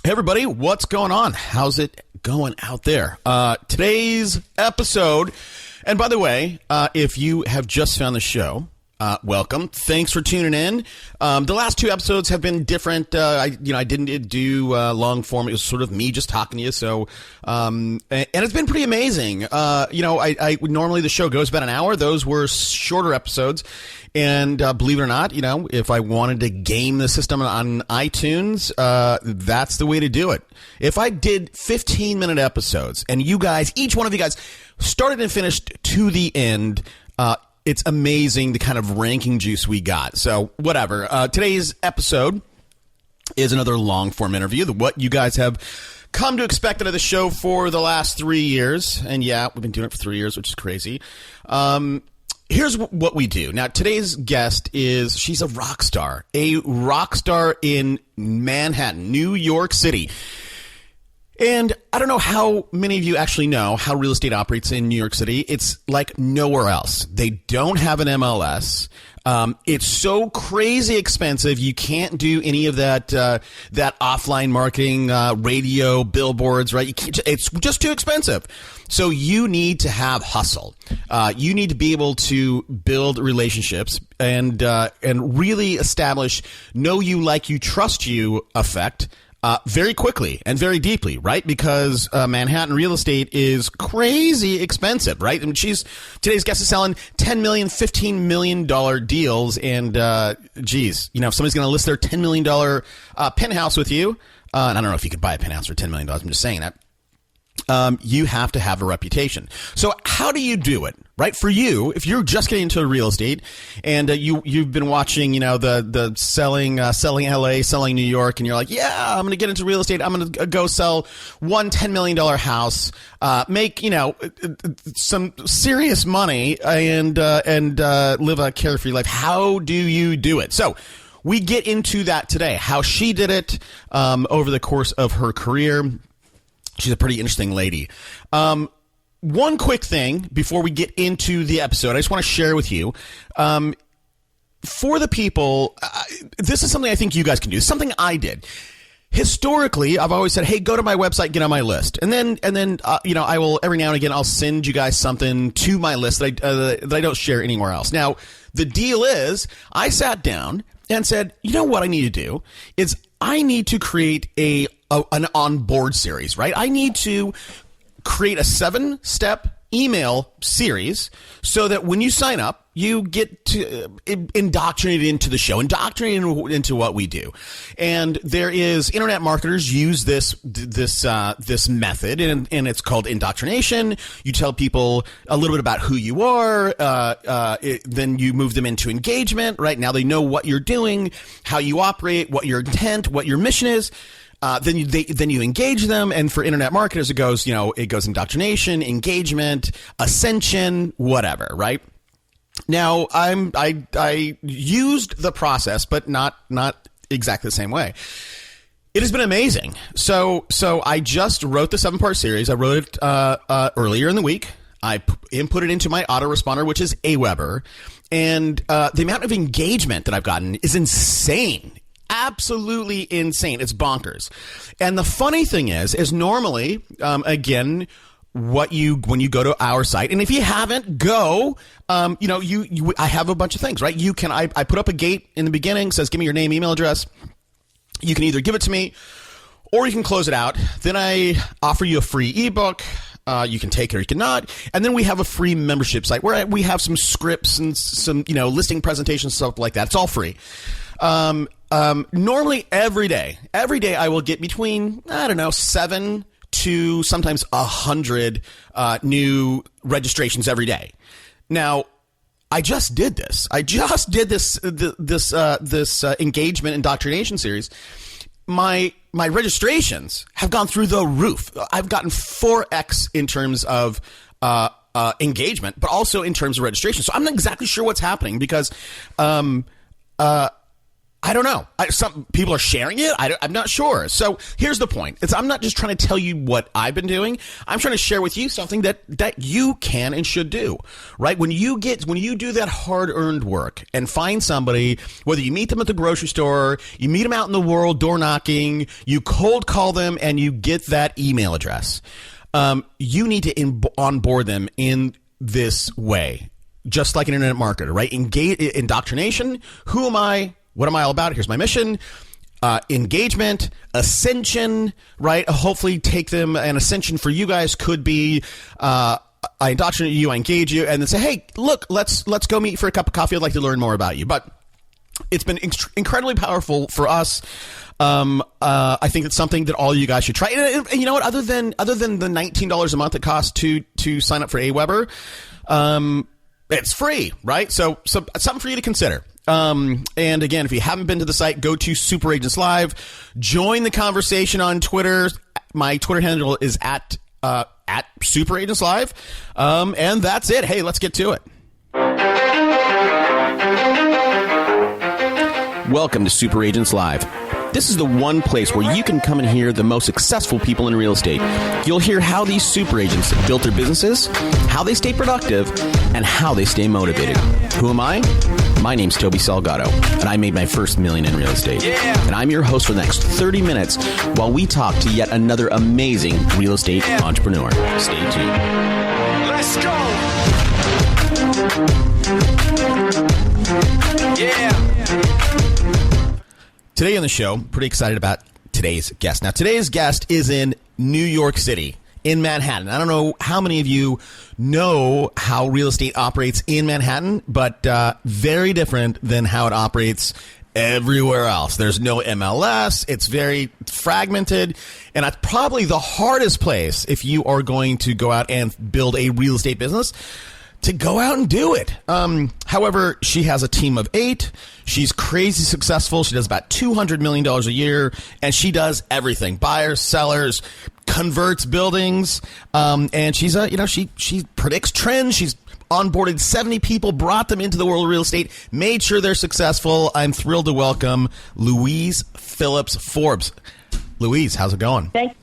Hey everybody, what's going on? How's it going out there? Today's episode, and by the way, if you have just found the show, welcome. Thanks for tuning in. The last two episodes have been different. I didn't do long form. It was sort of me just talking to you. So, and it's been pretty amazing. I normally the show goes about an hour. Those were shorter episodes. And believe it or not, if I wanted to game the system on iTunes, that's the way to do it. If I did 15-minute episodes and you guys, each one of you guys, started and finished to the end, it's amazing the kind of ranking juice we got. So whatever. Today's episode is another long-form interview, what you guys have come to expect out of the show for the last 3 years. And yeah, we've been doing it for 3 years, which is crazy. Here's what we do. Now, today's guest she's a rock star in Manhattan, New York City. And I don't know how many of you actually know how real estate operates in New York City. It's like nowhere else. They don't have an MLS. It's so crazy expensive. You can't do any of that offline marketing, radio, billboards, right? It's just too expensive. So you need to have hustle. You need to be able to build relationships and really establish know you, like you, trust you effect. Very quickly and very deeply, right? Because Manhattan real estate is crazy expensive, right? And today's guest is selling $10 million, $15 million deals. And if somebody's going to list their $10 million penthouse with you, and I don't know if you could buy a penthouse for $10 million. I'm just saying that. You have to have a reputation. So how do you do it, right? For you, if you're just getting into real estate and you've been watching, the selling LA, selling New York, and you're like, yeah, I'm going to get into real estate. I'm going to go sell one $10 million house, make, some serious money and live a carefree life. How do you do it? So we get into that today, how she did it over the course of her career. She's a pretty interesting lady. One quick thing before we get into the episode, I just want to share with you. For the people, this is something I think you guys can do. Something I did. Historically, I've always said, hey, go to my website, get on my list. And then I will, every now and again, I'll send you guys something to my list that I don't share anywhere else. Now, the deal is I sat down and said, you know what I need to do is I need to create an on-board series, right? I need to create a 7-step email series so that when you sign up, you get to indoctrinated into the show, indoctrinated into what we do. And there is internet marketers use this method, and it's called indoctrination. You tell people a little bit about who you are, then you move them into engagement. Right now, they know what you're doing, how you operate, what your intent, what your mission is. Then you engage them, and for internet marketers, it goes indoctrination, engagement, ascension, whatever, right? Now, I used the process, but not exactly the same way. It has been amazing. So I just wrote the 7-part series. I wrote it earlier in the week. I input it into my autoresponder, which is Aweber, and the amount of engagement that I've gotten is insane. Absolutely insane. It's bonkers. And the funny thing is normally, again, when you go to our site, and if you haven't, go, I have a bunch of things, right? I put up a gate in the beginning, says, give me your name, email address. You can either give it to me or you can close it out. Then I offer you a free ebook. You can take it or you cannot. And then we have a free membership site where we have some scripts and some, listing presentations, stuff like that. It's all free. Normally every day I will get between, 7 to sometimes 100 new registrations every day. Now, I just did this. This engagement indoctrination series. My registrations have gone through the roof. I've gotten 4x in terms of engagement, but also in terms of registration. So I'm not exactly sure what's happening because I don't know. Some people are sharing it. I'm not sure. So here's the point. I'm not just trying to tell you what I've been doing. I'm trying to share with you something that you can and should do, right? When you do that hard-earned work and find somebody, whether you meet them at the grocery store, you meet them out in the world, door knocking, you cold call them, and you get that email address, you need to onboard them in this way, just like an internet marketer, right? Indoctrination. Who am I? What am I all about? Here's my mission. Engagement, ascension, right? Hopefully take them. An ascension for you guys could be I indoctrinate you, I engage you, and then say, hey, look, let's go meet for a cup of coffee. I'd like to learn more about you. But it's been incredibly powerful for us. I think it's something that all you guys should try. And you know what? Other than the $19 a month it costs to sign up for AWeber, it's free, right? So something for you to consider. And again, if you haven't been to the site, go to Super Agents Live. Join the conversation on Twitter. My Twitter handle is at Super Agents Live. And that's it. Hey, let's get to it. Welcome to Super Agents Live. This is the one place where you can come and hear the most successful people in real estate. You'll hear how these super agents built their businesses, how they stay productive, and how they stay motivated. Who am I? My name's Toby Salgado, and I made my first $1 million in real estate. And I'm your host for the next 30 minutes while we talk to yet another amazing real estate entrepreneur. Stay tuned. Let's go! Yeah! Today on the show, pretty excited about today's guest. Now, today's guest is in New York City, in Manhattan. I don't know how many of you know how real estate operates in Manhattan, but very different than how it operates everywhere else. There's no MLS. It's very fragmented. And that's probably the hardest place if you are going to go out and build a real estate business, to go out and do it. However, she has a team of 8. She's crazy successful. She does about $200 million a year, and she does everything: buyers, sellers, converts buildings. And she's she predicts trends. She's onboarded 70 people, brought them into the world of real estate, made sure they're successful. I'm thrilled to welcome Louise Phillips Forbes. Louise, how's it going? Thanks.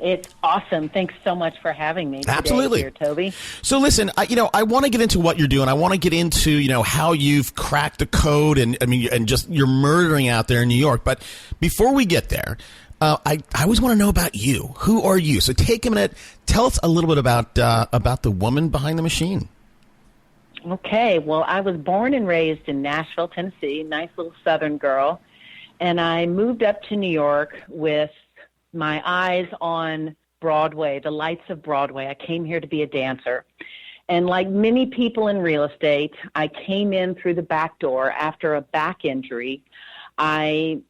It's awesome. Thanks so much for having me today. Absolutely. Here, Toby. So listen, I want to get into what you're doing. I want to get into, how you've cracked the code and just you're murdering out there in New York. But before we get there, I always want to know about you. Who are you? So take a minute. Tell us a little bit about the woman behind the machine. Okay. Well, I was born and raised in Nashville, Tennessee, nice little Southern girl. And I moved up to New York with my eyes on Broadway, the lights of Broadway. I came here to be a dancer. And like many people in real estate, I came in through the back door after a back injury. I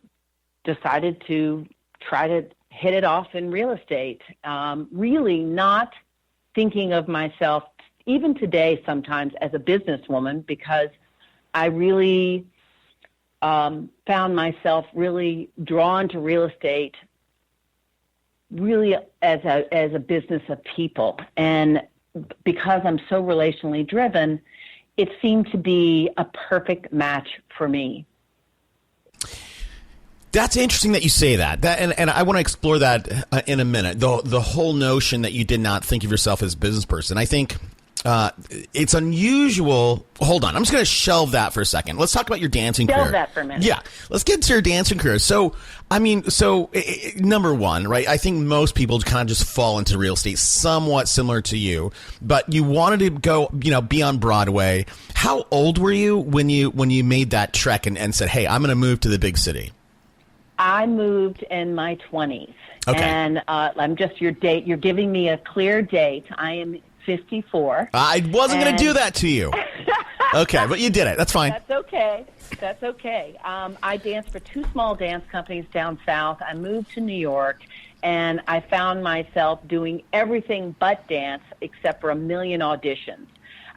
decided to try to hit it off in real estate, really not thinking of myself, even today sometimes, as a businesswoman, because I really found myself really drawn to real estate really as a business of people. And because I'm so relationally driven, it seemed to be a perfect match for me. That's interesting that you say that. And I want to explore that in a minute. The whole notion that you did not think of yourself as a business person. I think it's unusual. Hold on. I'm just going to shelve that for a second. Let's talk about your dancing career. Shelve that for a minute. Yeah. Let's get to your dancing career. So, number one, right? I think most people kind of just fall into real estate somewhat similar to you, but you wanted to go, be on Broadway. How old were you when you made that trek and said, hey, I'm going to move to the big city? I moved in my 20s. Okay. And I'm just your date. You're giving me a clear date. I am 54. I wasn't going to do that to you. Okay, but you did it. That's fine. That's okay. That's okay. I danced for 2 small dance companies down south. I moved to New York, and I found myself doing everything but dance except for 1 million auditions.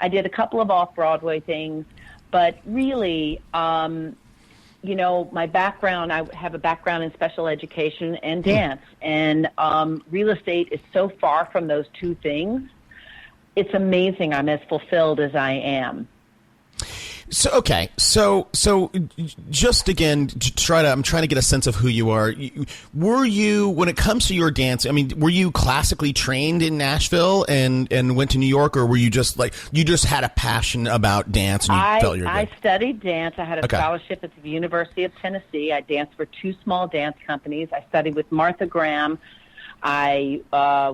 I did a couple of off-Broadway things, but really, my background, I have a background in special education and dance, and real estate is so far from those 2 things. It's amazing I'm as fulfilled as I am. So just again, I'm trying to get a sense of who you are. Were you, when it comes to your dance, I mean, were you classically trained in Nashville and went to New York, or were you just like, you just had a passion about dance and you felt you were good? I studied dance. I had a scholarship at the University of Tennessee. I danced for 2 small dance companies. I studied with Martha Graham. I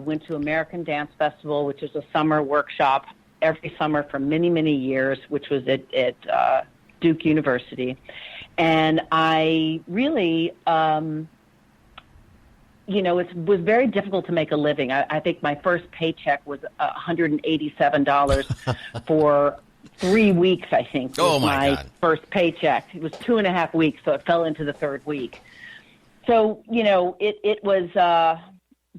went to American Dance Festival, which is a summer workshop every summer for many, many years, which was at Duke University. And I really, it was very difficult to make a living. I think my first paycheck was $187 for 3 weeks, I think. Oh, my God. First paycheck. It was 2.5 weeks, so it fell into the 3rd week. So, it was,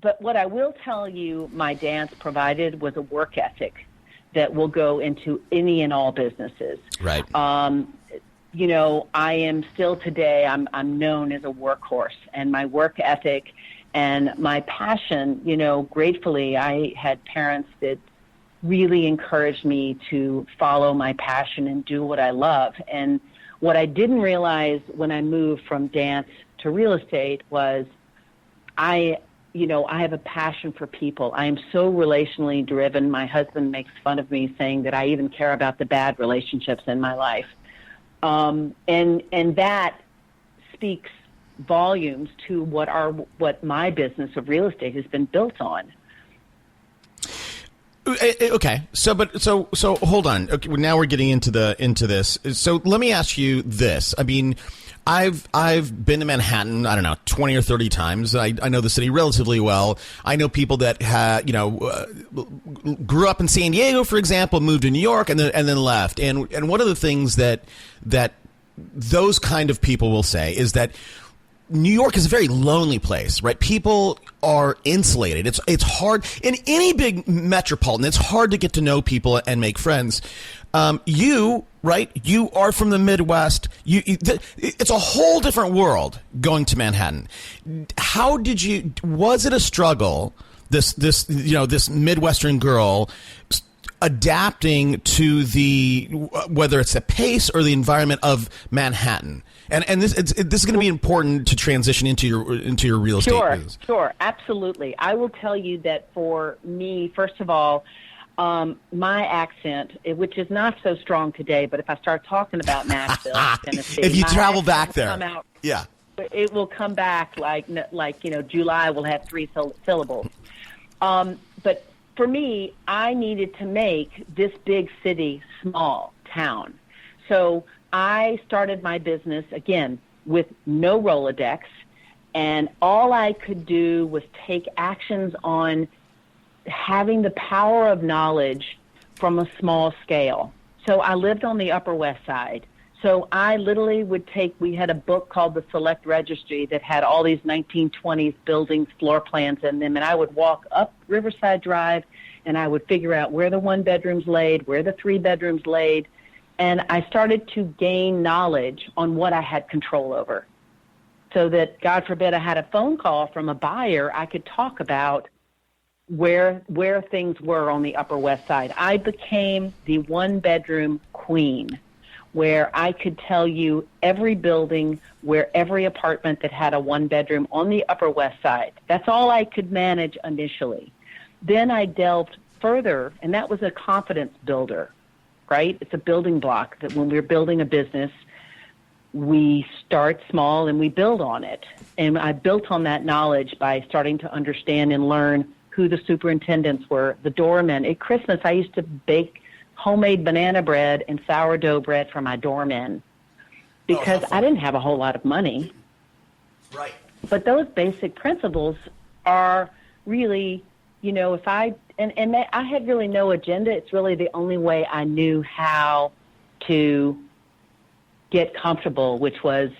but what I will tell you my dance provided was a work ethic that will go into any and all businesses. Right. I am still today, I'm known as a workhorse, and my work ethic and my passion, gratefully, I had parents that really encouraged me to follow my passion and do what I love. And what I didn't realize when I moved from dance to real estate was I have a passion for people. I am so relationally driven. My husband makes fun of me saying that I even care about the bad relationships in my life. And that speaks volumes to what my business of real estate has been built on. Okay. So hold on. Okay, now we're getting into this. So let me ask you this. I mean, I've been to Manhattan, I don't know, 20 or 30 times. I know the city relatively well. I know people that grew up in San Diego, for example, moved to New York and then left. And one of the things that those kind of people will say is that New York is a very lonely place, right? People are insulated. It's hard in any big metropolitan. It's hard to get to know people and make friends. You are from the Midwest. It's a whole different world going to Manhattan. Was it a struggle, this Midwestern girl adapting to whether it's the pace or the environment of Manhattan? And this is going to be important to transition into your real estate business. Sure, absolutely. I will tell you that for me, first of all, my accent, which is not so strong today, but if I start talking about Nashville, Tennessee, if you travel back there, it will come back like July will have 3 syllables. But for me, I needed to make this big city small town. So I started my business, again, with no Rolodex, and all I could do was take actions on having the power of knowledge from a small scale. So I lived on the Upper West Side. So I literally we had a book called The Select Registry that had all these 1920s buildings, floor plans in them, and I would walk up Riverside Drive, and I would figure out where the 1 bedrooms laid, where the 3 bedrooms laid, and I started to gain knowledge on what I had control over. So that, God forbid, I had a phone call from a buyer, I could talk about where things were on the Upper West Side. I became the 1-bedroom queen, where I could tell you every building, where every apartment that had a 1-bedroom on the Upper West Side. That's all I could manage initially. Then I delved further, and that was a confidence builder, right? It's a building block that when we're building a business, we start small and we build on it. And I built on that knowledge by starting to understand and learn who the superintendents were, the doormen. At Christmas, I used to bake homemade banana bread and sourdough bread for my doormen because I didn't have a whole lot of money. Right. But those basic principles are really, if I had really no agenda. It's really the only way I knew how to get comfortable, which was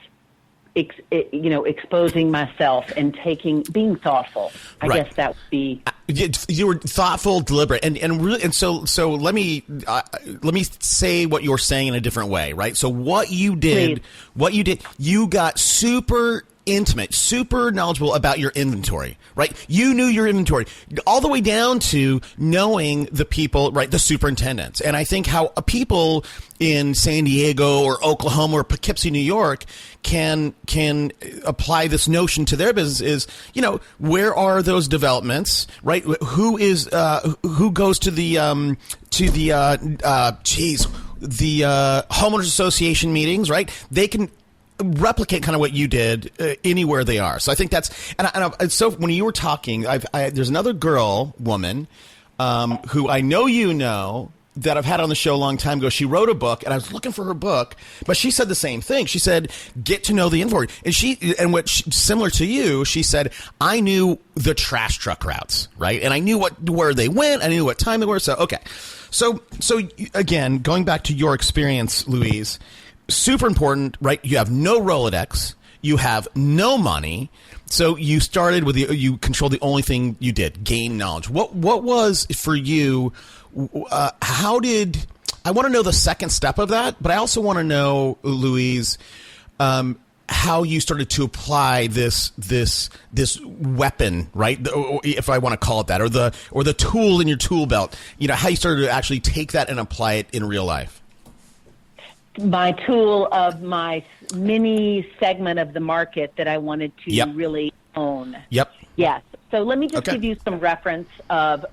exposing myself and being thoughtful. I guess that would be. You were thoughtful, deliberate, and really, and so let me say what you're saying in a different way, right? So what you did, you got super intimate, super knowledgeable about your inventory, right? You knew your inventory all the way down to knowing the people, right? The superintendents. And I think how people in San Diego or Oklahoma or Poughkeepsie, New York can apply this notion to their business is, where are those developments, right? Who goes to the homeowners association meetings, right? They can replicate kind of what you did anywhere they are. So I think that's, and so when you were talking, there's another woman, who I know that I've had on the show a long time ago. She wrote a book, and I was looking for her book, but she said the same thing. She said, get to know the inventory. And similar to you, she said, I knew the trash truck routes, right? And I knew where they went. I knew what time they were. So, okay. So again, going back to your experience, Louise, super important, right? You have no Rolodex. You have no money. So you started with you controlled the only thing you did, gain knowledge. What was for you? I want to know the second step of that, but I also want to know, Louise, how you started to apply this weapon, right? If I want to call it that, or the tool in your tool belt. How you started to actually take that and apply it in real life. My tool of my mini segment of the market that I wanted to really own. Yep. Yes. So let me just give you some reference of,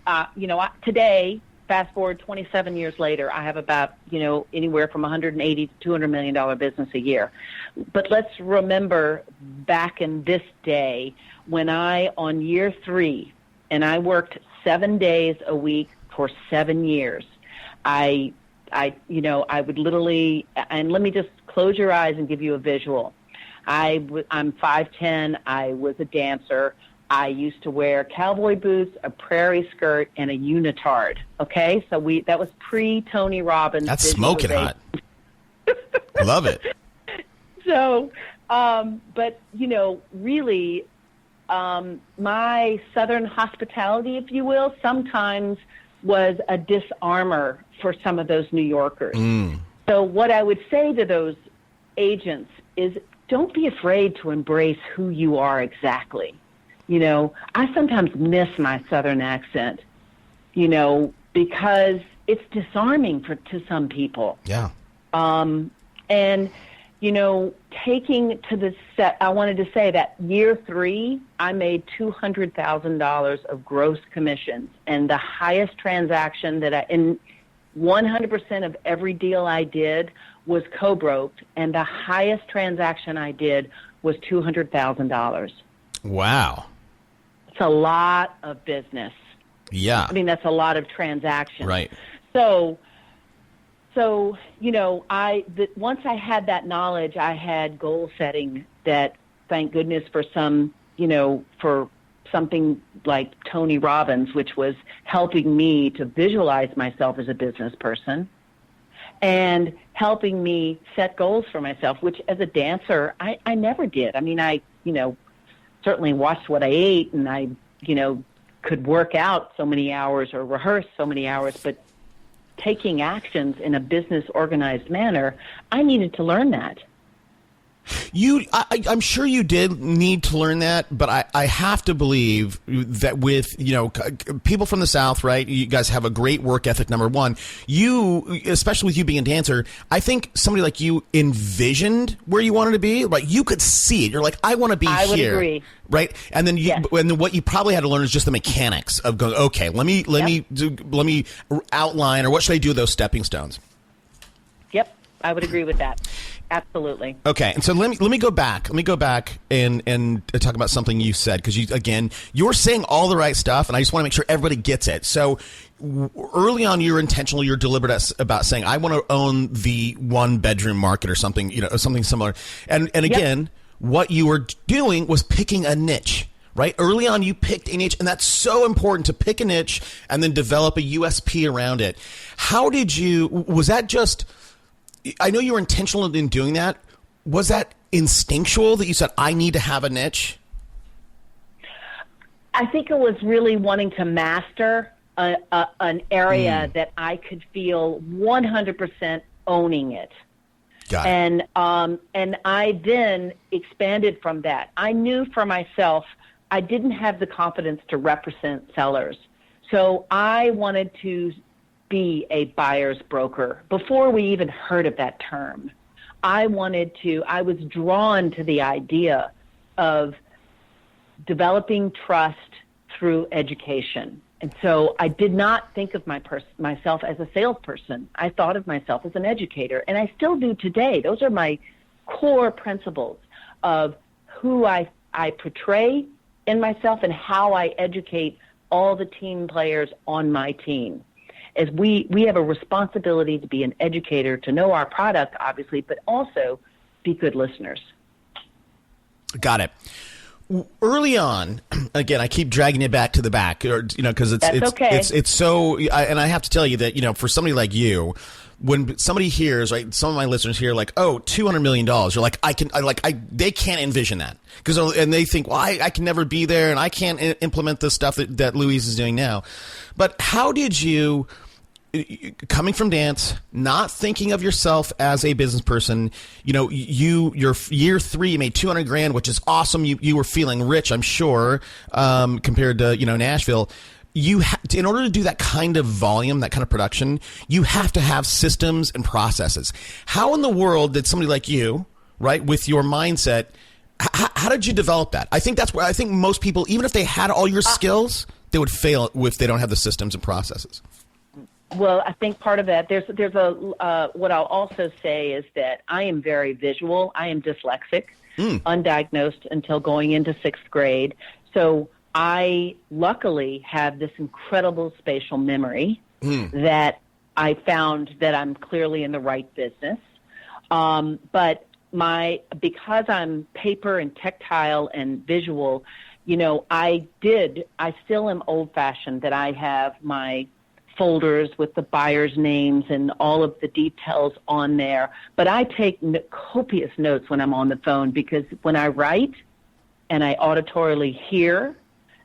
today, fast forward 27 years later, I have about, anywhere from $180 to $200 million business a year. But let's remember back in this day when on year 3, and I worked 7 days a week for 7 years, I would literally, and let me just close your eyes and give you a visual. I'm 5'10", I was a dancer. I used to wear cowboy boots, a prairie skirt, and a unitard. Okay, so that was pre-Tony Robbins. That's smoking hot. Love it. So, but really, my Southern hospitality, if you will, sometimes was a disarmor for some of those New Yorkers. So what I would say to those agents is, don't be afraid to embrace who you are exactly. I sometimes miss my Southern accent, because it's disarming to some people. Yeah. And, taking to the set, I wanted to say that year 3, I made $200,000 of gross commissions, and the highest transaction in 100% of every deal I did was co-broked, and the highest transaction I did was $200,000. Wow. It's a lot of business. Yeah. I mean, that's a lot of transactions. Right. So once I had that knowledge, I had goal setting that, thank goodness for for something like Tony Robbins, which was helping me to visualize myself as a business person and helping me set goals for myself, which as a dancer, I never did. I mean, I certainly watched what I ate, and I, could work out so many hours or rehearse so many hours, but taking actions in a business organized manner, I needed to learn that. I'm sure you did need to learn that, but I have to believe that with, people from the South, right? You guys have a great work ethic, number one. You, especially with you being a dancer, I think somebody like you envisioned where you wanted to be. Like, you could see it. You're like, I want to be here. I would agree. Right? And then and then what you probably had to learn is just the mechanics of going, okay, let me outline, or what should I do with those stepping stones? Yep. I would agree with that. Absolutely. Okay, and so let me go back. Let me go back and talk about something you said, because you're saying all the right stuff, and I just want to make sure everybody gets it. So early on, you're intentional, you're deliberate about saying, I want to own the 1-bedroom market or something, something similar. And again, what you were doing was picking a niche. Right? Early on, you picked a niche, and that's so important, to pick a niche and then develop a USP around it. Was that just, I know you were intentional in doing that. Was that instinctual that you said, I need to have a niche? I think it was really wanting to master an area that I could feel 100% owning it. Got it. And I then expanded from that. I knew for myself I didn't have the confidence to represent sellers. So I wanted to be a buyer's broker before we even heard of that term. I was drawn to the idea of developing trust through education. And so I did not think of myself as a salesperson. I thought of myself as an educator, and I still do today. Those are my core principles of who I portray in myself and how I educate all the team players on my team. As we have a responsibility to be an educator, to know our product, obviously, but also be good listeners. Got it. Early on, again, I keep dragging it back to the back, because it's so. And I have to tell you that for somebody like you, when somebody hears, right, some of my listeners hear like, oh, $200 million, you're like, they can't envision that and they think, well, I can never be there, and I can't implement the stuff that Louise is doing now. But how did you? Coming from dance, not thinking of yourself as a business person, your year 3, you made $200,000, which is awesome. You were feeling rich, I'm sure, compared to, Nashville. In order to do that kind of volume, that kind of production, you have to have systems and processes. How in the world did somebody like you, right, with your mindset, how did you develop that? I think that's where I think most people, even if they had all your skills, they would fail if they don't have the systems and processes. Well, I think part of that, there's what I'll also say is that I am very visual. I am dyslexic, undiagnosed until going into 6th grade. So I luckily have this incredible spatial memory that I found that I'm clearly in the right business. But because I'm paper and tactile and visual, I still am old-fashioned, that I have my folders with the buyer's names and all of the details on there. But I take copious notes when I'm on the phone, because when I write and I auditorily hear,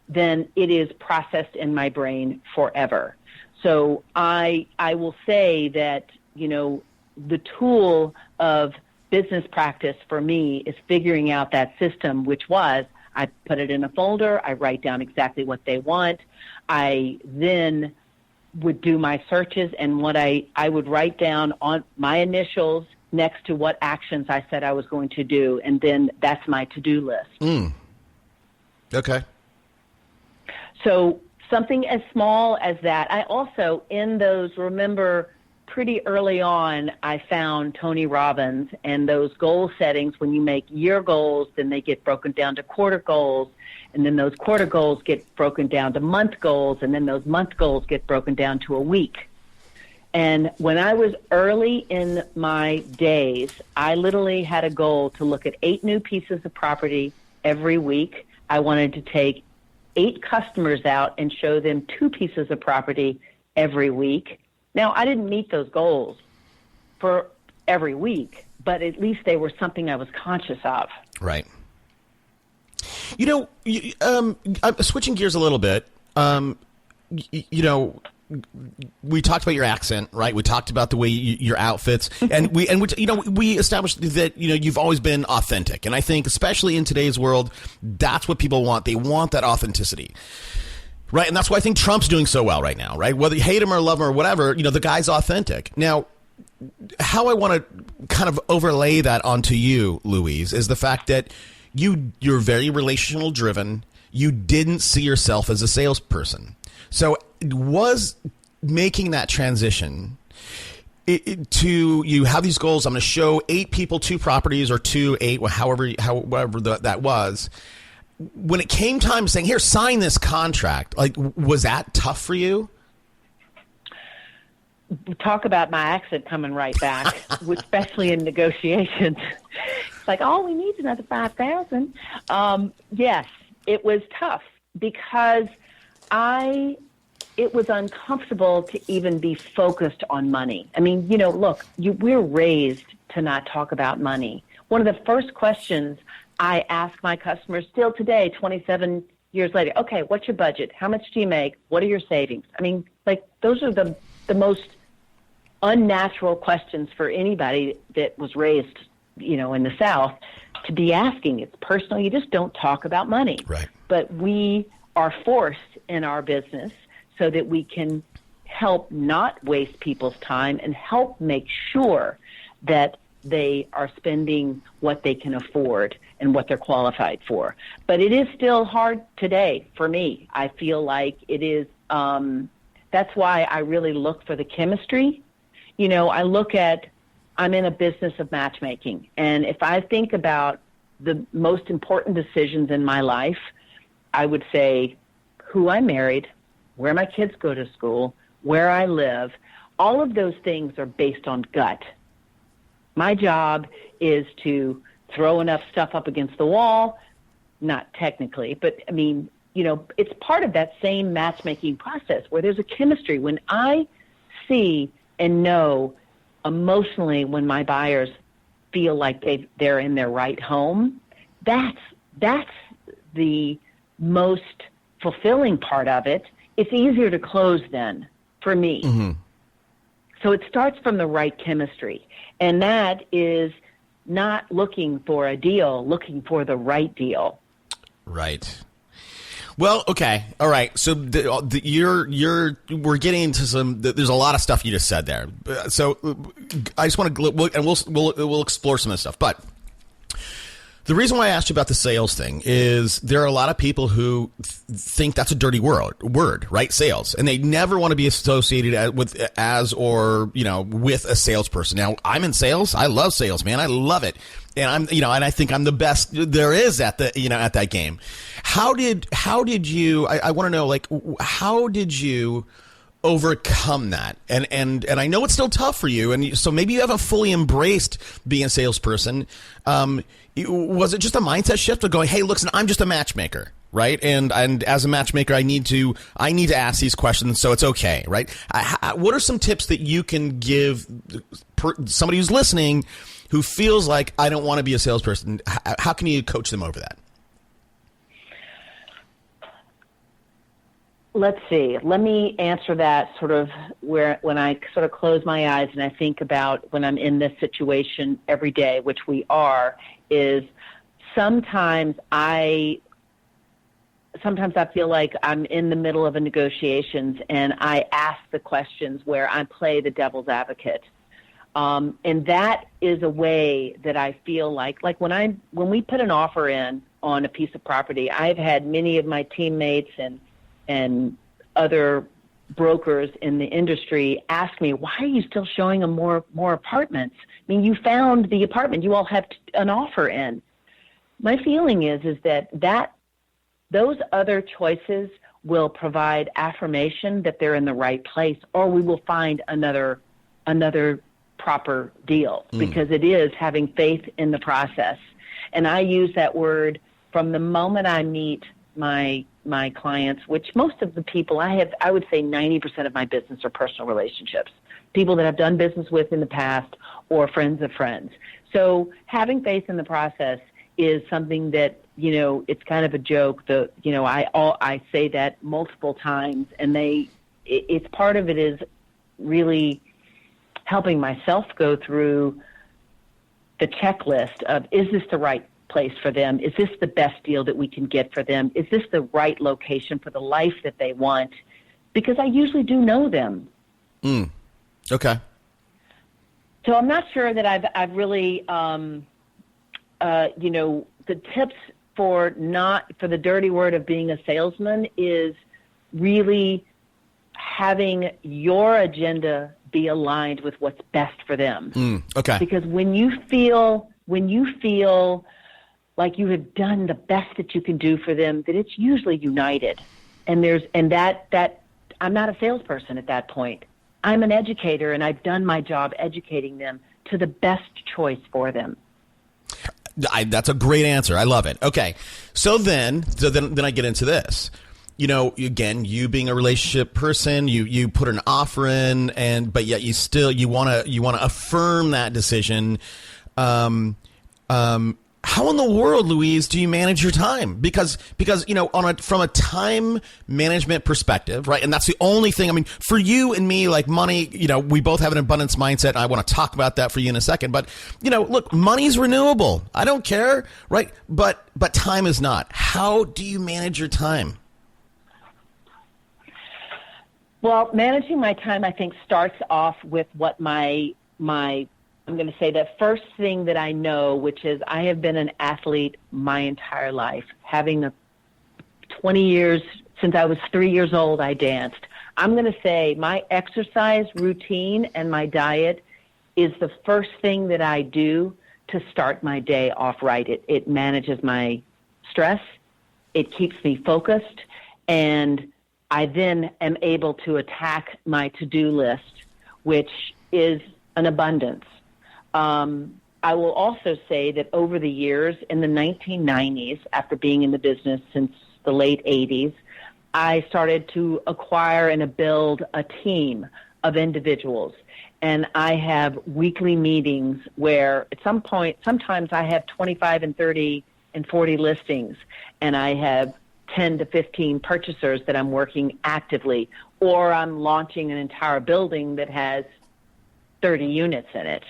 then it is processed in my brain forever. So I will say that, the tool of business practice for me is figuring out that system, which was I put it in a folder, I write down exactly what they want. I then would do my searches, and what I would write down on my initials next to what actions I said I was going to do, and then that's my to-do list. Okay. So something as small as that. I also, remember pretty early on, I found Tony Robbins and those goal settings. When you make year goals, then they get broken down to quarter goals, and then those quarter goals get broken down to month goals, and then those month goals get broken down to a week. And when I was early in my days, I literally had a goal to look at 8 new pieces of property every week. I wanted to take 8 customers out and show them 2 pieces of property every week. Now, I didn't meet those goals for every week, but at least they were something I was conscious of. Right. Switching gears a little bit, we talked about your accent, right? We talked about the way your outfits, and we established that, you've always been authentic. And I think especially in today's world, that's what people want. They want that authenticity. Right. And that's why I think Trump's doing so well right now, right? Whether you hate him or love him or whatever, the guy's authentic. Now, how I want to kind of overlay that onto you, Louise, is the fact that you're very relational driven. You didn't see yourself as a salesperson. So was making that transition to you have these goals. I'm going to show 8 people 2 properties, or 2, 8, however that was. When it came time saying, here, sign this contract, was that tough for you? Talk about my accent coming right back, especially in negotiations. It's like, all we need is another 5,000. Yes, it was tough because it was uncomfortable to even be focused on money. I mean, look, we're raised to not talk about money. One of the first questions I ask my customers still today, 27 years later, okay, what's your budget? How much do you make? What are your savings? I mean, those are the most unnatural questions for anybody that was raised, in the South to be asking. It's personal. You just don't talk about money. Right. But we are forced in our business so that we can help not waste people's time and help make sure that they are spending what they can afford and what they're qualified for. But it is still hard today for me. I feel like it is. That's why I really look for the chemistry. I'm in a business of matchmaking. And if I think about the most important decisions in my life, I would say who I married, where my kids go to school, where I live. All of those things are based on gut. My job is to throw enough stuff up against the wall, not technically, but it's part of that same matchmaking process where there's a chemistry. When I see and know emotionally when my buyers feel like they're in their right home, that's the most fulfilling part of it. It's easier to close then for me. Mm-hmm. So it starts from the right chemistry. And that is not looking for a deal, looking for the right deal. Right. Well, okay. All right. So we're getting into there's a lot of stuff you just said there. So I just want to, and we'll explore some of this stuff. But the reason why I asked you about the sales thing is there are a lot of people who think that's a dirty word, right? Sales. And they never want to be associated with a salesperson. Now, I'm in sales. I love sales, man. I love it. And and I think I'm the best there is at that game. How did you, I want to know, how did you overcome that? And I know it's still tough for you. And so maybe you haven't fully embraced being a salesperson. Was it just a mindset shift of going, hey, listen, I'm just a matchmaker, right? And as a matchmaker, I need to ask these questions, so it's okay, right? What are some tips that you can give somebody who's listening who feels like I don't want to be a salesperson? How can you coach them over that? Let's see. Let me answer that sort of when I sort of close my eyes and I think about when I'm in this situation every day, which we are, is sometimes I feel like I'm in the middle of a negotiations and I ask the questions where I play the devil's advocate. And that is a way that I feel like when we put an offer in on a piece of property, I've had many of my teammates and other brokers in the industry ask me, why are you still showing them more apartments? I mean, you found the apartment, you all have an offer in. My feeling is that those other choices will provide affirmation that they're in the right place, or we will find another proper deal, because it is having faith in the process. And I use that word from the moment I meet my clients, which most of the people I would say 90% of my business are personal relationships, people that I've done business with in the past or friends of friends. So having faith in the process is something that, it's kind of a joke. I say that multiple times, and it's part of it is really helping myself go through the checklist of, is this the right place for them? Is this the best deal that we can get for them? Is this the right location for the life that they want? Because I usually do know them. Okay. So I'm not sure that I've really, the tips for the dirty word of being a salesman is really having your agenda be aligned with what's best for them. Okay. Because when you feel like you have done the best that you can do for them, that it's usually united. And that I'm not a salesperson at that point. I'm an educator, and I've done my job educating them to the best choice for them. That's a great answer. I love it. Okay. So then I get into this. Again, you being a relationship person, you put an offer in, but yet you want to affirm that decision. How in the world, Louise, do you manage your time? Because from a time management perspective, right? And that's the only thing. I mean, for you and me, like money, we both have an abundance mindset. And I want to talk about that for you in a second. But look, money's renewable. I don't care, right? But time is not. How do you manage your time? Well, managing my time, I think, starts off with what I'm going to say the first thing that I know, which is I have been an athlete my entire life. Having 20 years, since I was 3 years old, I danced. I'm going to say my exercise routine and my diet is the first thing that I do to start my day off right. It manages my stress. It keeps me focused. And I then am able to attack my to-do list, which is an abundance. I will also say that over the years, in the 1990s, after being in the business since the late 80s, I started to acquire and build a team of individuals. And I have weekly meetings where at some point, sometimes I have 25 and 30 and 40 listings, and I have 10 to 15 purchasers that I'm working actively, or I'm launching an entire building that has 30 units in it.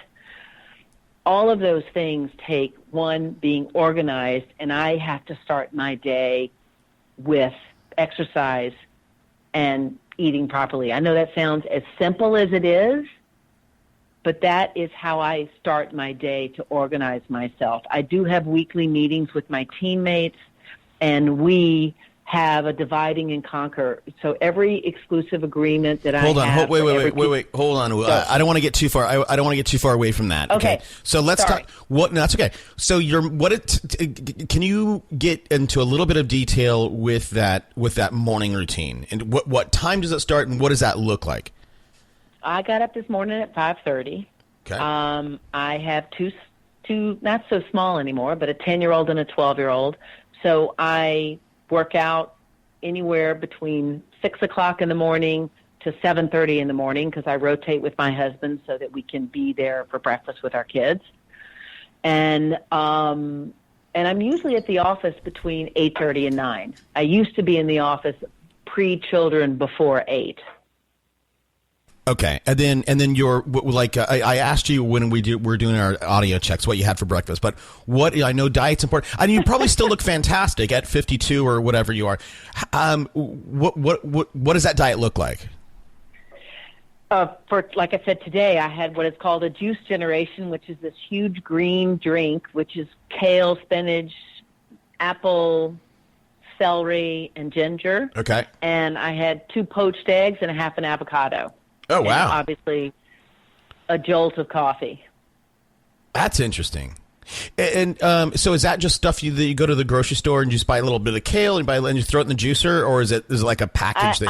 All of those things take, one, being organized, and I have to start my day with exercise and eating properly. I know that sounds as simple as it is, but that is how I start my day to organize myself. I do have weekly meetings with my teammates, and we have a dividing and conquer. So every exclusive agreement that Hold I on, have... wait. Hold on. I don't want to get too far. I don't want to get too far away from that. Okay. So let's Sorry. talk. No, that's okay. So can you get into a little bit of detail with that morning routine, and what time does it start, and what does that look like? I got up this morning at 5:30. Okay. I have two not so small anymore, but a 10-year-old and a 12-year-old. So I work out anywhere between 6 o'clock in the morning to 7:30 in the morning, because I rotate with my husband so that we can be there for breakfast with our kids. And I'm usually at the office between 8:30 and 9. I used to be in the office pre-children before 8. Okay, and then you're like I asked you when we're doing our audio checks what you had for breakfast, but I know diet's important. I mean, you probably still look fantastic at 52 or whatever you are. What does that diet look like? Like I said today, I had what is called a juice generation, which is this huge green drink, which is kale, spinach, apple, celery, and ginger. Okay, and I had 2 poached eggs and a half an avocado. Oh, wow. And obviously, a jolt of coffee. That's interesting. And so is that just stuff that you go to the grocery store and just buy a little bit of kale and you throw it in the juicer, or is it like a package?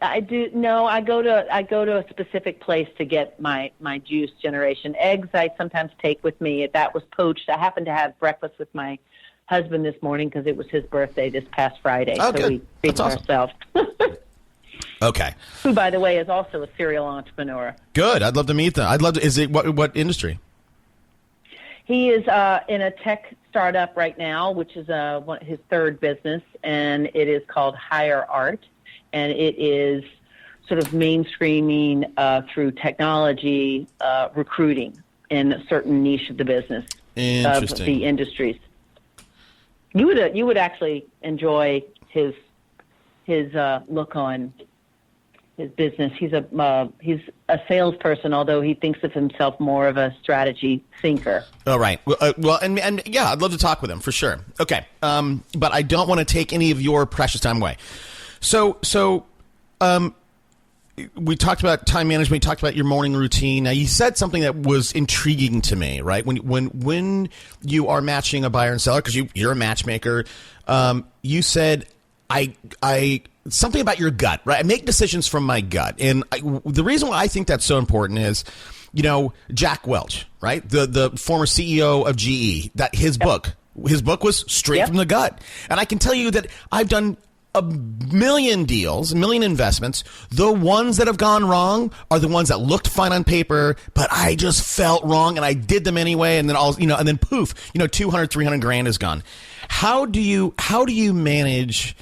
I do. No, I go to a specific place to get my juice generation. Eggs I sometimes take with me. That was poached. I happened to have breakfast with my husband this morning because it was his birthday this past Friday. Oh, so good. we treated ourselves. Okay. Who, by the way, is also a serial entrepreneur. Good. I'd love to meet them. Is it what industry? He is in a tech startup right now, which is his third business, and it is called Higher Art, and it is sort of mainstreaming through technology recruiting in a certain niche of the business, of the industries. You would actually enjoy his look on his business. He's a salesperson, although he thinks of himself more of a strategy thinker. All right. Well, and yeah, I'd love to talk with him for sure. Okay. But I don't want to take any of your precious time away. So we talked about time management. We talked about your morning routine. Now, you said something that was intriguing to me, right? When you are matching a buyer and seller, because you're a matchmaker, you said, I something about your gut, right? I make decisions from my gut. And the reason why I think that's so important is, Jack Welch, right? The former CEO of GE, that his book was straight from the gut. And I can tell you that I've done a million deals, a million investments. The ones that have gone wrong are the ones that looked fine on paper, but I just felt wrong and I did them anyway. And then and then poof, 200, 300 grand is gone. How do you manage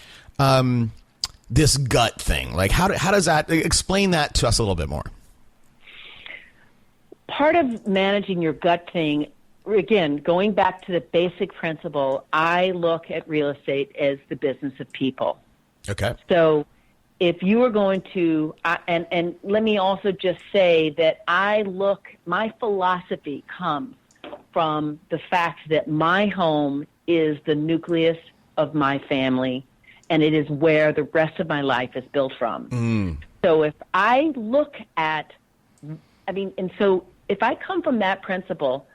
this gut thing? Like, how does that, explain that to us a little bit more? Part of managing your gut thing, again, going back to the basic principle, I look at real estate as the business of people. Okay. So if you are going to, and let me also just say that my philosophy comes from the fact that my home is the nucleus of my family, and it is where the rest of my life is built from. So if I look at, if I come from that principle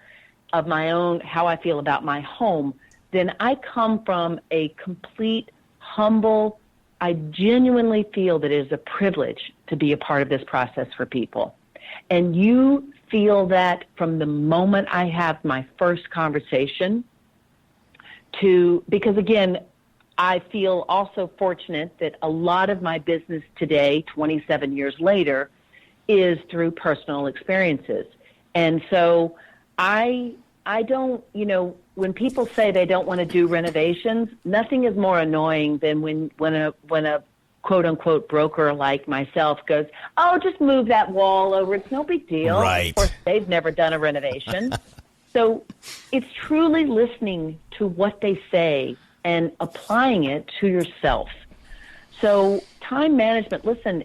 of my own, how I feel about my home, then I come from a complete, humble, I genuinely feel that it is a privilege to be a part of this process for people. And you feel that from the moment I have my first conversation because again, I feel also fortunate that a lot of my business today, 27 years later, is through personal experiences. And so I don't, when people say they don't want to do renovations, nothing is more annoying than when a quote unquote broker like myself goes, oh, just move that wall over. It's no big deal. Right. Of course, they've never done a renovation. So it's truly listening to what they say and applying it to yourself. So time management, listen,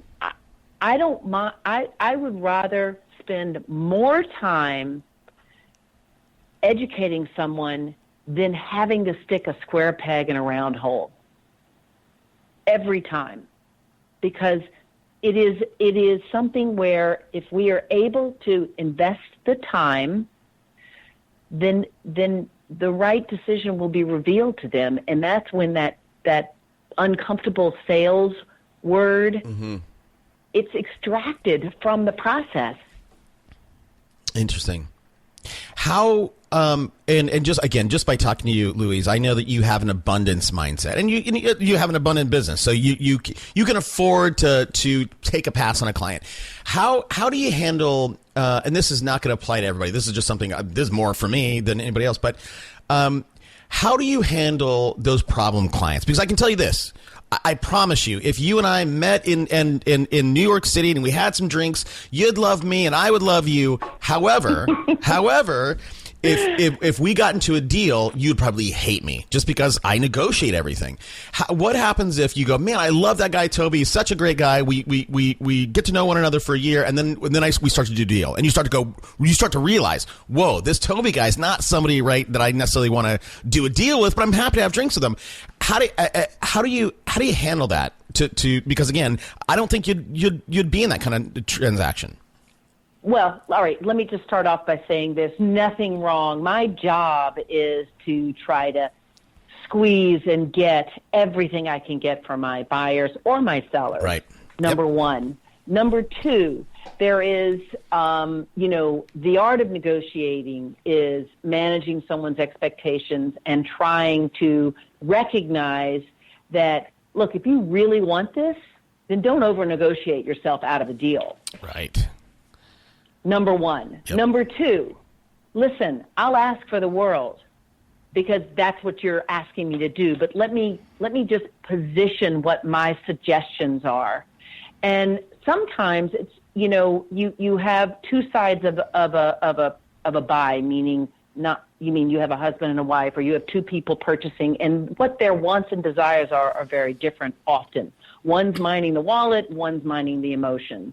I don't mind. I would rather spend more time educating someone than having to stick a square peg in a round hole every time, because it is something where if we are able to invest the time, then the right decision will be revealed to them, and that's when that uncomfortable sales word, it's extracted from the process. Interesting. How and just by talking to you, Louise, I know that you have an abundance mindset, and you have an abundant business, so you can afford to take a pass on a client. How do you handle? And this is not going to apply to everybody. This is just something. This is more for me than anybody else. But how do you handle those problem clients? Because I can tell you this. I promise you, if you and I met in New York City and we had some drinks, you'd love me and I would love you. However, if we got into a deal, you'd probably hate me just because I negotiate everything. What happens if you go, man, I love that guy, Toby. He's such a great guy. We get to know one another for a year, and then we start to do a deal, and you start to realize, whoa, this Toby guy is not somebody that I necessarily want to do a deal with, but I'm happy to have drinks with him. How do you handle that? Because again, I don't think you'd be in that kind of transaction. Well, all right, let me just start off by saying this. Nothing wrong. My job is to try to squeeze and get everything I can get for my buyers or my sellers. Right. Number one. Number two, there is, the art of negotiating is managing someone's expectations and trying to recognize that, look, if you really want this, then don't over-negotiate yourself out of a deal. Right. Number one. Yep. Number two, listen, I'll ask for the world because that's what you're asking me to do. But let me just position what my suggestions are. And sometimes it's, you have two sides of a buy, meaning you have a husband and a wife, or you have two people purchasing, and what their wants and desires are very different often. One's minding the wallet, one's minding the emotion.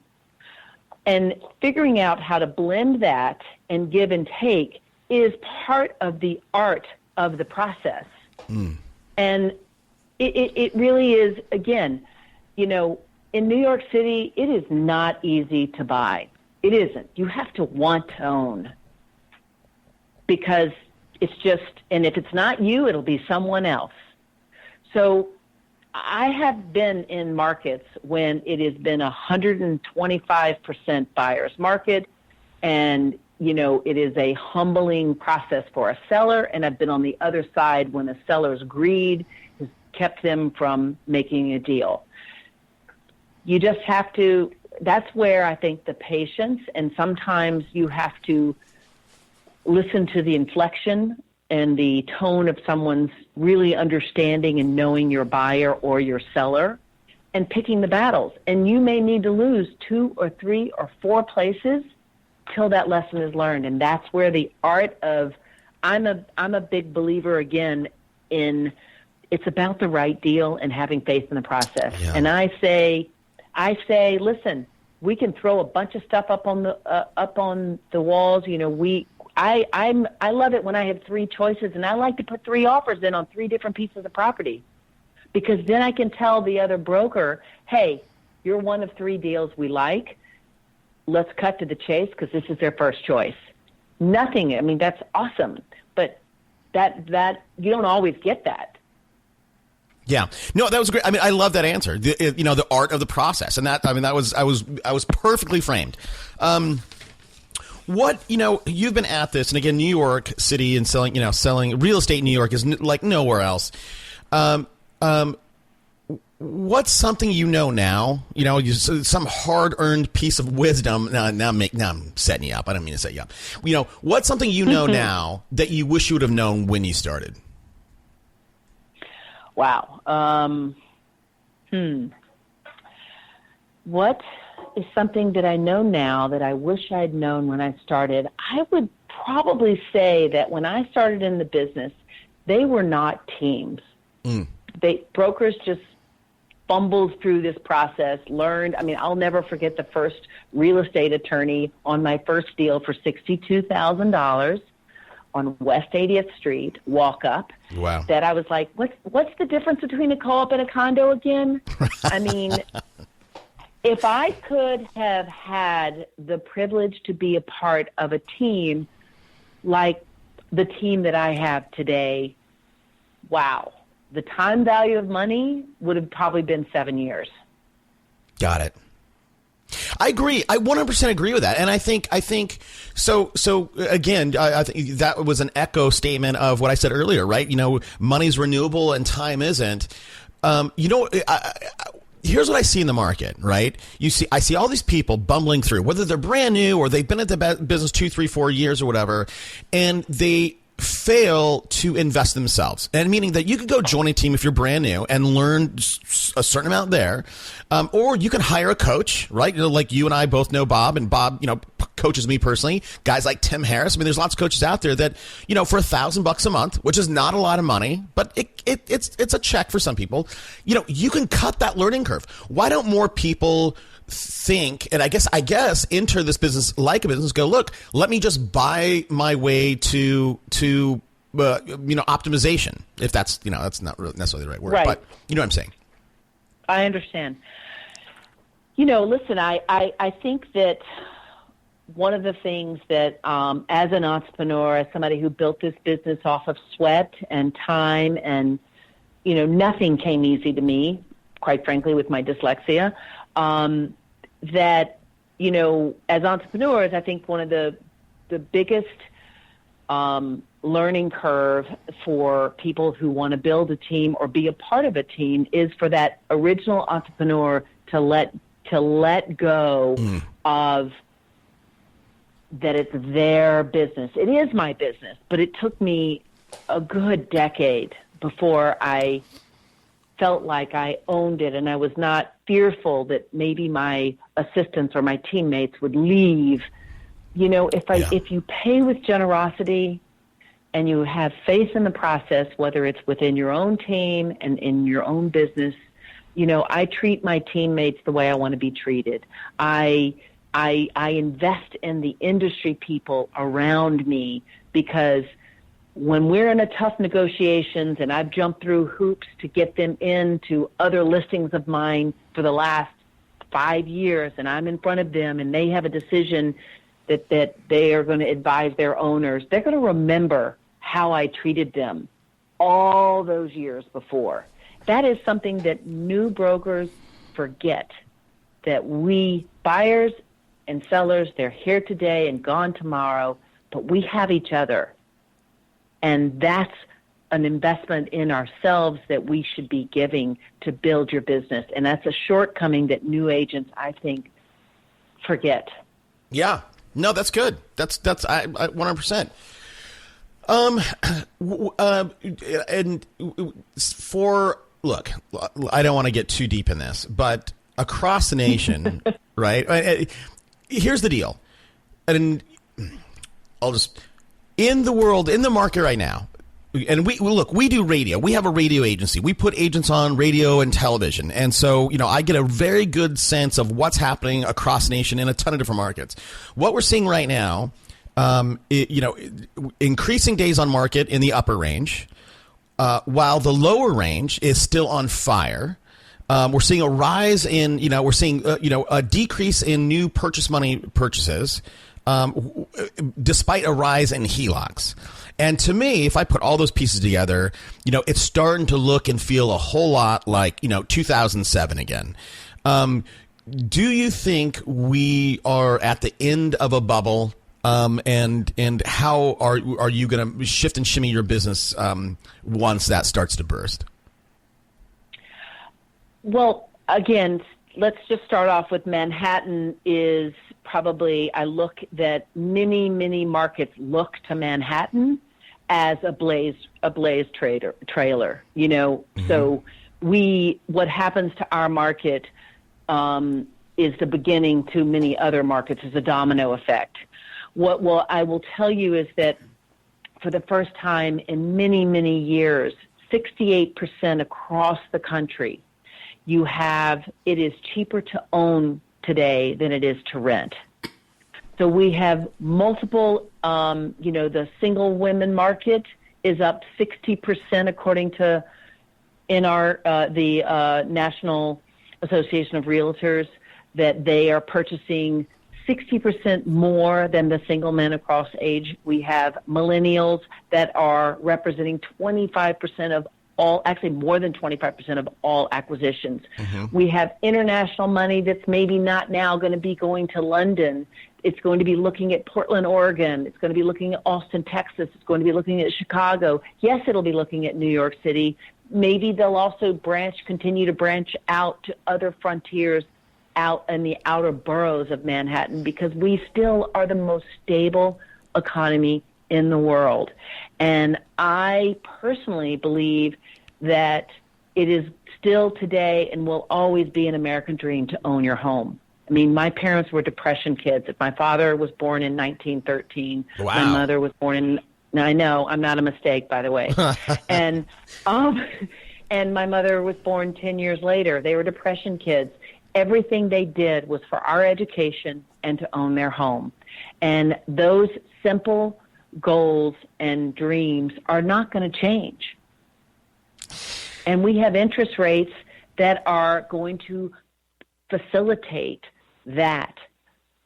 And figuring out how to blend that and give and take is part of the art of the process. And it really is, again, in New York City, it is not easy to buy. It isn't. You have to want to own, because it's just, and if it's not you, it'll be someone else. So I have been in markets when it has been 125% buyer's market, and, it is a humbling process for a seller. And I've been on the other side when a seller's greed has kept them from making a deal. You just have to, that's where I think the patience, and sometimes you have to listen to the inflection and the tone of someone's really understanding and knowing your buyer or your seller and picking the battles. And you may need to lose 2 or 3 or 4 places till that lesson is learned. And that's where the art of, I'm a big believer again in, it's about the right deal and having faith in the process. Yeah. And I say, listen, we can throw a bunch of stuff up on the walls. You know, I love it when I have 3 choices, and I like to put 3 offers in on 3 different pieces of property, because then I can tell the other broker, hey, you're one of 3 deals we like. Let's cut to the chase because this is their first choice. Nothing. I mean, that's awesome, but that you don't always get that. Yeah, no, that was great. I mean, I love that answer. The art of the process, and that, I mean, I was perfectly framed. What, you've been at this, and again, New York City and selling real estate in New York is like nowhere else. What's something now? Some hard-earned piece of wisdom. Now I'm setting you up. I don't mean to set you up. What's something now that you wish you would have known when you started? Wow. What is something that I know now that I wish I'd known when I started? I would probably say that when I started in the business, they were not teams. Brokers just fumbled through this process, learned. I mean, I'll never forget the first real estate attorney on my first deal for $62,000 on West 80th Street, walk up. Wow. That I was like, what's the difference between a co-op and a condo again? I mean, if I could have had the privilege to be a part of a team like the team that I have today, wow. The time value of money would have probably been 7 years. Got it. I agree. I 100% agree with that. And I think so again, I think that was an echo statement of what I said earlier, right? Money's renewable and time isn't. Here's what I see in the market, right? I see all these people bumbling through, whether they're brand new or they've been at the business 2, 3, 4 years or whatever, and they fail to invest themselves. And meaning that you could go join a team if you're brand new and learn a certain amount there. Or you can hire a coach, right? Like you and I both know Bob, and Bob, coaches me personally. Guys like Tim Harris. I mean, there's lots of coaches out there that, for $1,000 a month, which is not a lot of money, but it's a check for some people. You can cut that learning curve. Why don't more people think, and I guess enter this business like a business, go, look, let me just buy my way to optimization, if that's not really necessarily the right word, right. But you know what I'm saying. I understand. Listen, I think that one of the things that as an entrepreneur, as somebody who built this business off of sweat and time, and nothing came easy to me, quite frankly, with my dyslexia, that, as entrepreneurs, I think one of the biggest learning curve for people who want to build a team or be a part of a team is for that original entrepreneur to let go of that it's their business. It is my business, but it took me a good decade before I felt like I owned it, and I was not fearful that maybe my assistants or my teammates would leave. If you pay with generosity and you have faith in the process, whether it's within your own team and in your own business, I treat my teammates the way I want to be treated. I invest in the industry people around me, because when we're in a tough negotiations and I've jumped through hoops to get them into other listings of mine for the last 5 years, and I'm in front of them and they have a decision that they are going to advise their owners, they're going to remember how I treated them all those years before. That is something that new brokers forget, that we buyers and sellers, they're here today and gone tomorrow, but we have each other. And that's an investment in ourselves that we should be giving to build your business. And that's a shortcoming that new agents, I think, forget. Yeah. No, that's good. That's 100%. And look, I don't want to get too deep in this, but across the nation, right? Here's the deal. And in the market right now, and we do radio. We have a radio agency. We put agents on radio and television. And so, I get a very good sense of what's happening across the nation in a ton of different markets. What we're seeing right now, increasing days on market in the upper range, while the lower range is still on fire. We're seeing a rise in, a decrease in new purchase money purchases, despite a rise in HELOCs. And to me, if I put all those pieces together, it's starting to look and feel a whole lot like, 2007 again. Do you think we are at the end of a bubble? And how are you going to shift and shimmy your business once that starts to burst? Well, again, let's just start off with Manhattan is probably, I look that many, many markets look to Manhattan as a blaze trailer, So what happens to our market is the beginning to many other markets, is a domino effect. What I will tell you is that for the first time in many, many years, 68% across the country, it is cheaper to own today than it is to rent. So we have multiple, the single women market is up 60% according to the National Association of Realtors, that they are purchasing 60% more than the single men across age. We have millennials that are representing 25% of all, actually more than 25% of all acquisitions. Mm-hmm. We have international money that's maybe not now going to be going to London. It's going to be looking at Portland, Oregon. It's going to be looking at Austin, Texas. It's going to be looking at Chicago. Yes, it'll be looking at New York City. Maybe they'll also continue to branch out to other frontiers out in the outer boroughs of Manhattan, because we still are the most stable economy in the world. And I personally believe that it is still today and will always be an American dream to own your home. I mean, my parents were Depression kids. My father was born in 1913. Wow. My mother was born in, I know, I'm not a mistake, by the way. And my mother was born 10 years later. They were Depression kids. Everything they did was for our education and to own their home. And those simple goals and dreams are not going to change. And we have interest rates that are going to facilitate that.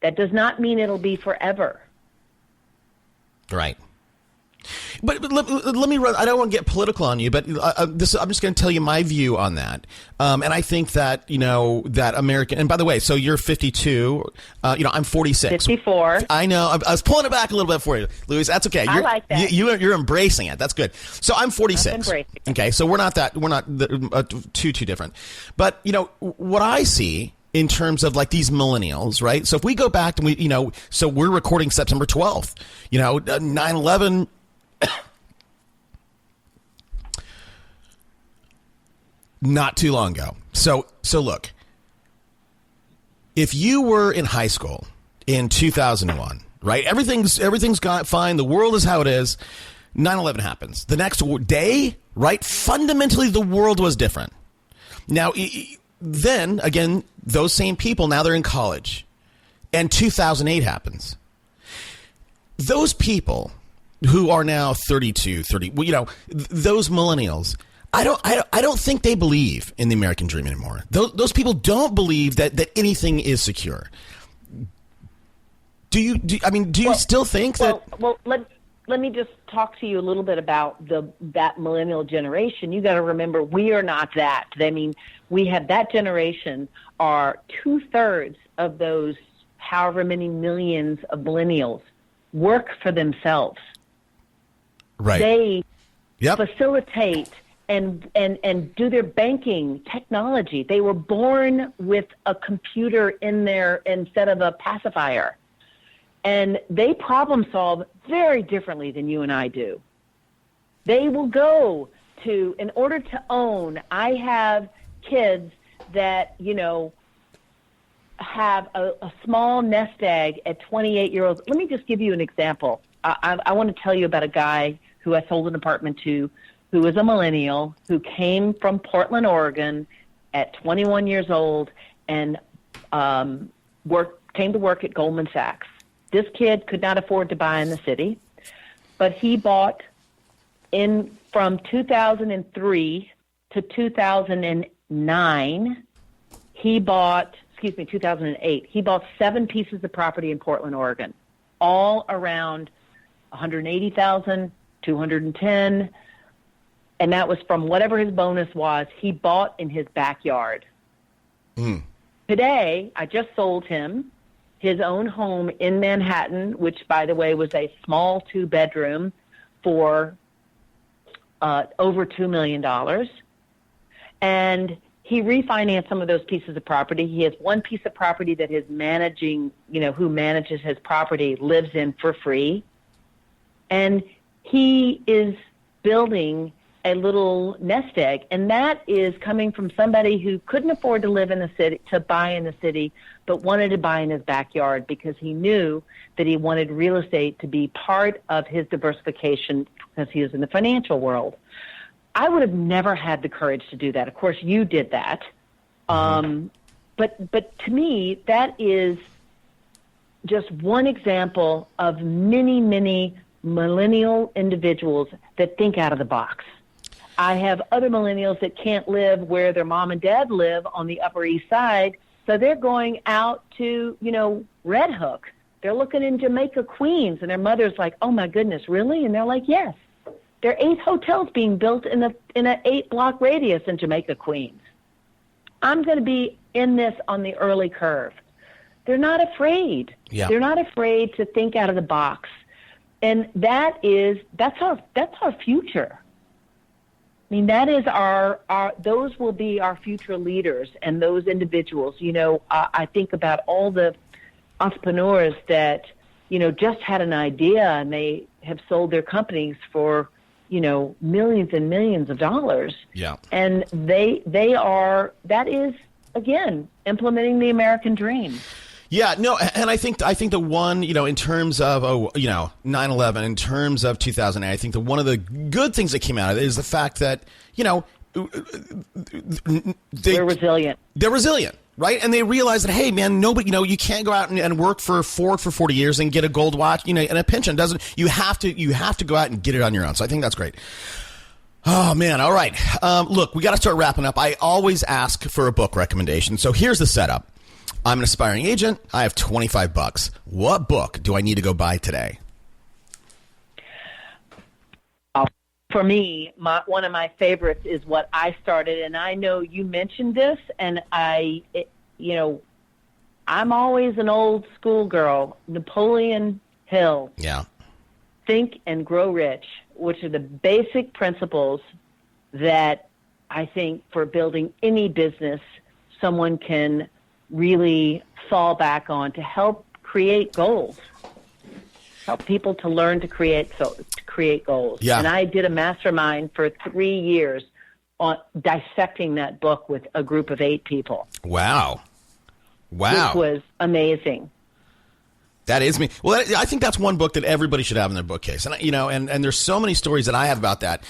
That does not mean it'll be forever. Right. But let me run. I don't want to get political on you, but I'm just going to tell you my view on that. And I think that, that American, and by the way, so you're 52, I'm 46. 54. I know. I was pulling it back a little bit for you, Louise. That's okay. I like that. You're embracing it. That's good. So I'm 46. Okay. So we're not too different. But, what I see in terms of like these millennials, right? So if we go back and so we're recording September 12th, 9/11, not too long ago. So look, if you were in high school in 2001, right? Everything's got fine. The world is how it is. 9/11 happens. The next day, right? Fundamentally, the world was different. Now, then again, those same people, now they're in college, and 2008 happens. Those people who are now 32, 30, those millennials, I don't think they believe in the American dream anymore. Those people don't believe that anything is secure. Do you still think that? Well, let me just talk to you a little bit about that millennial generation. You got to remember, we are not that. I mean, we have that generation are 2/3 of those however many millions of millennials work for themselves. Right. They facilitate and do their banking technology. They were born with a computer in there instead of a pacifier. And they problem solve very differently than you and I do. They will go to, in order to own, I have kids that, have a small nest egg at 28-year-olds. Let me just give you an example. I want to tell you about a guy who I sold an apartment to, who is a millennial, who came from Portland, Oregon at 21 years old and came to work at Goldman Sachs. This kid could not afford to buy in the city, but he bought from 2003 to 2009, 2008, he bought 7 pieces of property in Portland, Oregon, all around 180,000, 210, and that was from whatever his bonus was. He bought in his backyard. Today, I just sold him his own home in Manhattan, which, by the way, was a small 2-bedroom for over $2 million. And he refinanced some of those pieces of property. He has one piece of property that his who manages his property lives in for free. And he is building a little nest egg. And that is coming from somebody who couldn't afford to live in the city, to buy in the city, but wanted to buy in his backyard because he knew that he wanted real estate to be part of his diversification because he was in the financial world. I would have never had the courage to do that. Of course, you did that. But to me, that is just one example of many, many millennial individuals that think out of the box. I have other millennials that can't live where their mom and dad live on the Upper East Side, so they're going out to, Red Hook. They're looking in Jamaica, Queens, and their mother's like, "Oh my goodness, really?" And they're like, "Yes." There are 8 hotels being built in an 8-block radius in Jamaica, Queens. I'm going to be in this on the early curve. They're not afraid. Yeah. They're not afraid to think out of the box, and that's our future. I mean, that is those will be our future leaders and those individuals. I think about all the entrepreneurs that, just had an idea and they have sold their companies for, millions and millions of dollars. Yeah. And that is, again, implementing the American dream. Yeah, no, and I think the one, in terms of 9/11, in terms of 2008, I think that one of the good things that came out of it is the fact that they're resilient. They're resilient, right? And they realize that, hey, man, nobody, you can't go out and work for Ford for 40 years and get a gold watch, and a pension doesn't. You have to go out and get it on your own. So I think that's great. Oh, man. All right. Look, we got to start wrapping up. I always ask for a book recommendation. So here's the setup. I'm an aspiring agent. I have $25. What book do I need to go buy today? For me, one of my favorites is what I started, and I know you mentioned this, and I'm always an old school girl. Napoleon Hill. Yeah. Think and Grow Rich, which are the basic principles that I think for building any business someone can really fall back on to help create goals, help people to learn to create goals. Yeah. And I did a mastermind for 3 years on dissecting that book with a group of 8 people. Wow. Which was amazing. That is me. Well, I think that's one book that everybody should have in their bookcase. And, and there's so many stories that I have about that.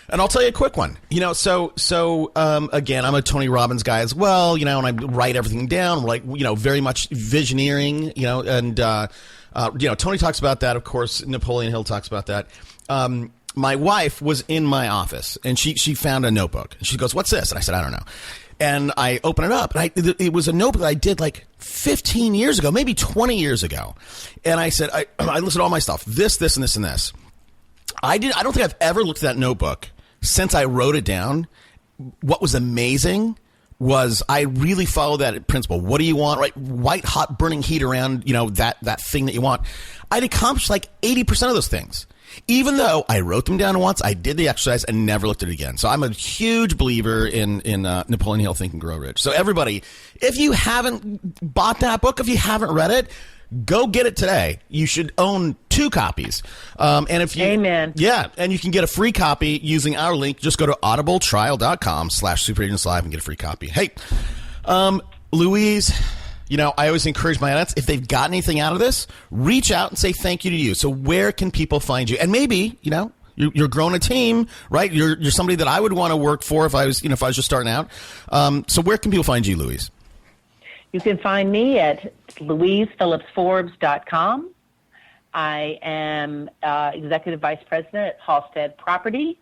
And I'll tell you a quick one. Again, I'm a Tony Robbins guy as well, and I write everything down, like, very much visioneering, and Tony talks about that. Of course, Napoleon Hill talks about that. My wife was in my office and she found a notebook and she goes, "What's this?" And I said, "I don't know." And I open it up and it was a notebook that I did like 15 years ago, maybe 20 years ago. And I said, I listed all my stuff, this, and this, and this. I don't think I've ever looked at that notebook since I wrote it down. What was amazing was I really followed that principle. What do you want? Right? White hot burning heat around, that thing that you want. I'd accomplished like 80% of those things. Even though I wrote them down once, I did the exercise and never looked at it again. So I'm a huge believer in Napoleon Hill, Think and Grow Rich. So everybody, if you haven't bought that book, if you haven't read it, go get it today. You should own 2 copies. And if you, Amen. Yeah, and you can get a free copy using our link. Just go to audibletrial.com/superagents live and get a free copy. Hey, Louise, I always encourage my audience, if they've got anything out of this, reach out and say thank you to you. So where can people find you? And maybe, you're growing a team, right? You're somebody that I would want to work for if I was just starting out. So where can people find you, Louise? You can find me at louisephillipsforbes.com. I am Executive Vice President at Halstead Property,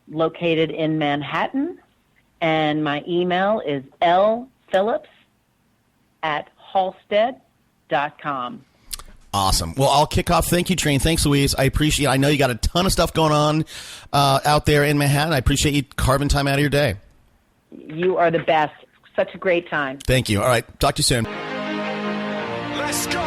located in Manhattan. And my email is lphillips@halstead.com. Awesome. Well, I'll kick off. Thank you, Train. Thanks, Louise. I appreciate it. I know you got a ton of stuff going on out there in Manhattan. I appreciate you carving time out of your day. You are the best. Such a great time. Thank you. All right. Talk to you soon. Let's go.